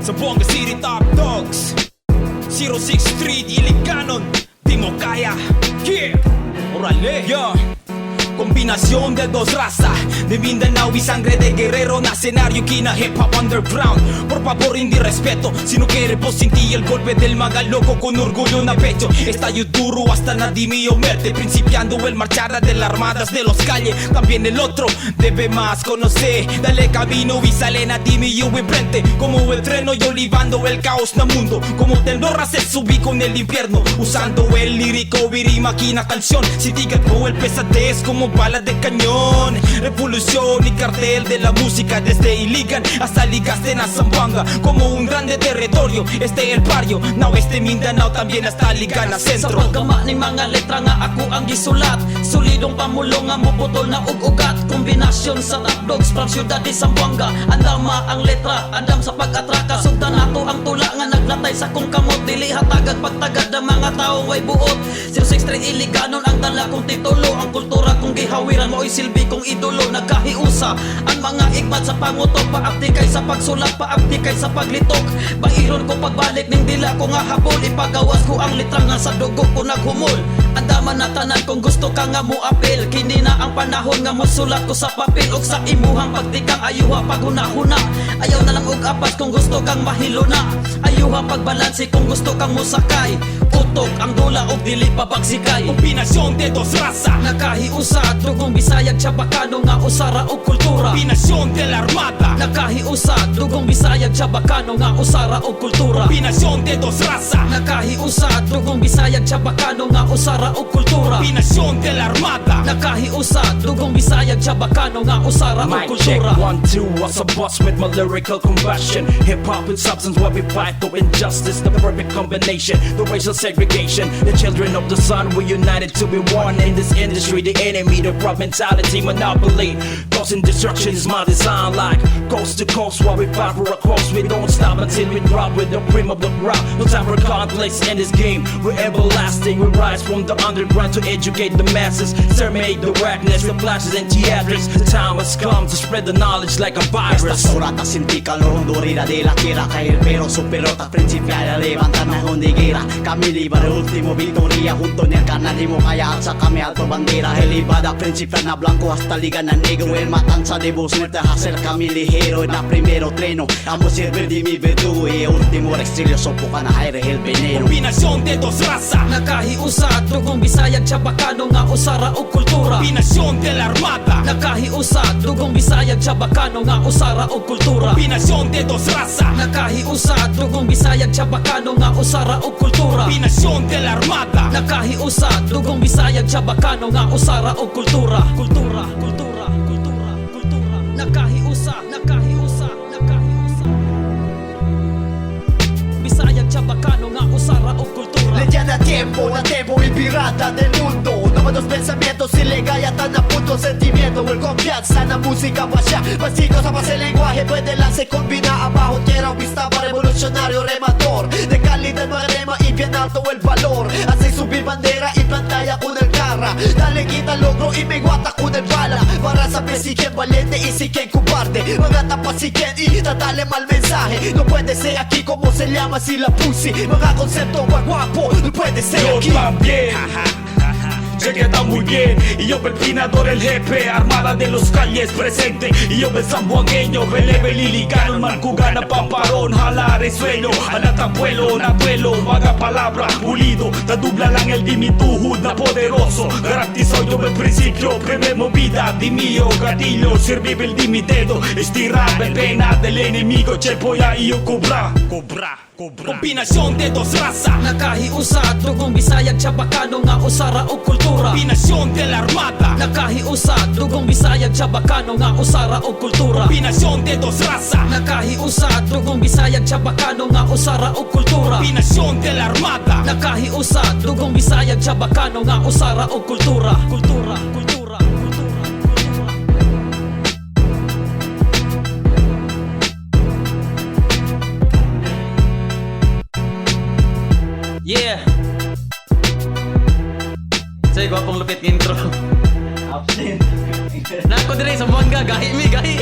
Zamboanga City Top Dogs 06 Street, Ilicanon, di mo kaya. Yeah, orale, yeah. Combinación de dos razas, de Mindanao y sangre de guerrero, na escenario quina hip hop underground. Por favor, hindi respeto, si no quiere pues sentí el golpe del magaloco con orgullo na pecho. Estallo duro hasta nadie mío muerte, principiando el marchar de las armadas de los calles. También el otro debe más conocer, dale camino y sale nadie mío enfrente. Como el treno y olivando el caos na mundo, como Tendorra se subí con el infierno, usando el lírico, y máquina canción. Si diga como el pesadez como balas de cañón, revolución y cartel de la música, desde Iligan hasta Ligaste na Zamboanga, como un grande territorio. Este el barrio, now este Mindanao, también hasta Ligana Centro. Sa pagkama ni mga letra nga ako ang gisulat, solidong pamulong nga muputol na ug-ugat. Kombinasyon sa top dogs from syudad di Zamboanga, andama ang letra, andam sa pag-atraka. Sugdan nato ang tula nga naglatay sa kong kamot, dili hatagag pagtagad ng mga tao way buot. 063 Iliganon ang dala kong titulo, ang kultura kong gihawiran mo silbi kong idolo. Nagkahiusa ang mga igmat sa pangutok, paaktikay sa pagsulat, paaktikay sa paglitok. Bairon ko pagbalik ning dila ko nga habol, ipagawas ko ang litra nga sa dugo ko naghumol. Andaman na tanan kung gusto ka nga mo apel, kini na ang panahon nga mosulat ko sa papel. Og sa imuhang pagtikang ayuha paghuna-huna, ayaw na lang og apas kung gusto kang mahilo na. Ayuha pagbalansi kung gusto kang musakay, utok ang dula og dili pabagsikay. Combinación de dos razas, Nakahiusa, dugong Bisayag, Chabacano nga usara o kultura. combinación de la armada, Nakahiusa, dugong Bisayag, Chabacano nga usara o kultura. combinación de dos razas, Nakahiusa, dugong Bisayag, Chabacano nga usara o kultura. combinación de la armada. Nakahiusa, dugong Bisayag, Chabacano nga usara o Mic check, kultura. 1, 2, what's a boss with my lyrical combustion? Hip-hop with substance where we fight for injustice, the perfect combination, the racial segregation. The children of the sun, we united to be one in this industry. The enemy, the prop mentality, monopoly, causing destruction is my design. Like coast to coast while we fight for a cause, we don't stop until we drop with the cream of the crop. No time for conflicts in this game, we're everlasting. We rise from the underground to educate the masses, serenade the darkness, the flashes and theatrics. The time has come to spread the knowledge like a virus. Estas horas sindica lo rondorira de la tierra, caer pero superota principial levantar na hondigera. Kami libre último victoria, junto ni al canadimo kaya sa kami alto bandera. Elevada principial na blanco hasta liga na negro, el matanza de voz muerte hacer kami ligero. Na primero treno, amo servir de mi verdugo y último exilio sopukan na aire el veneno. Combinación de dos razas, Nakahiusa, dugong Bisayag, Chabacano nga usara o kultura. combinación de la armada, Nakahiusa, dugong Bisayag, Chabacano nga usara o kultura. combinación de dos razas, Nakahiusa, dugong Bisayag, Chabacano nga usara o kultura. combinación de la armada. Nakahiusa, dugong Bisayag, Chabacano nga usara o kultura. Kultura, kultura, kultura, kultura. Nakahiusa, nakahiusa, nakahiusa. Bisayag, Chabacano nga usara o kultura. Leyenda tiempo y pirata del mundo. Nuevos pensamientos y legayatan a punto sentimiento. El confianza en la música pasha. Pasito a el lenguaje, puede la se combina abajo. Tierra un vistaba revolucionario remador. De calidad marema y bien alto el valor. Hace subir bandera y pantalla con el garra. Dale quita logro y me guata con el bala. Para saber si quien valiente y si quien cobarde. Mga tapas si quien y tratarle mal mensaje. No puede ser aquí como se llama si la puse. Mga concepto guapo, no puede ser Yo aquí. también, sé que está muy bien. Y yo pelpinador el jefe, armada de los calles presente. Y yo el zamboangueño, belebe lilicano, marcugana, paparón, jalar el suelo, alatapuelo, natuelo, vaga palabra, pulido, ta dubla lang el dimituhud na poderoso. Garantizo yo el principio, primer movida, di mío, gatillo, servible di mi dedo, estiraba el pena del enemigo, chepoya y yo cobra. Combinación de dos razas, Nakahiusa, dugong Bisayag, Chabacano nga usara o kultura. combinación de la armada, Nakahiusa, dugong Bisayag, Chabacano nga usara o kultura. combinación de dos razas, Nakahiusa, dugong Bisayag, Chabacano nga usara o kultura. combinación de la armada. Nakahiusa, dugong Bisayag, Chabacano nga usara o kultura. Kultura, kultura, kultura, kultura. Yeah. Say, gwapong lupit ng intro. Absent. Nako dire sa Zamboanga, gahi mi, gahi.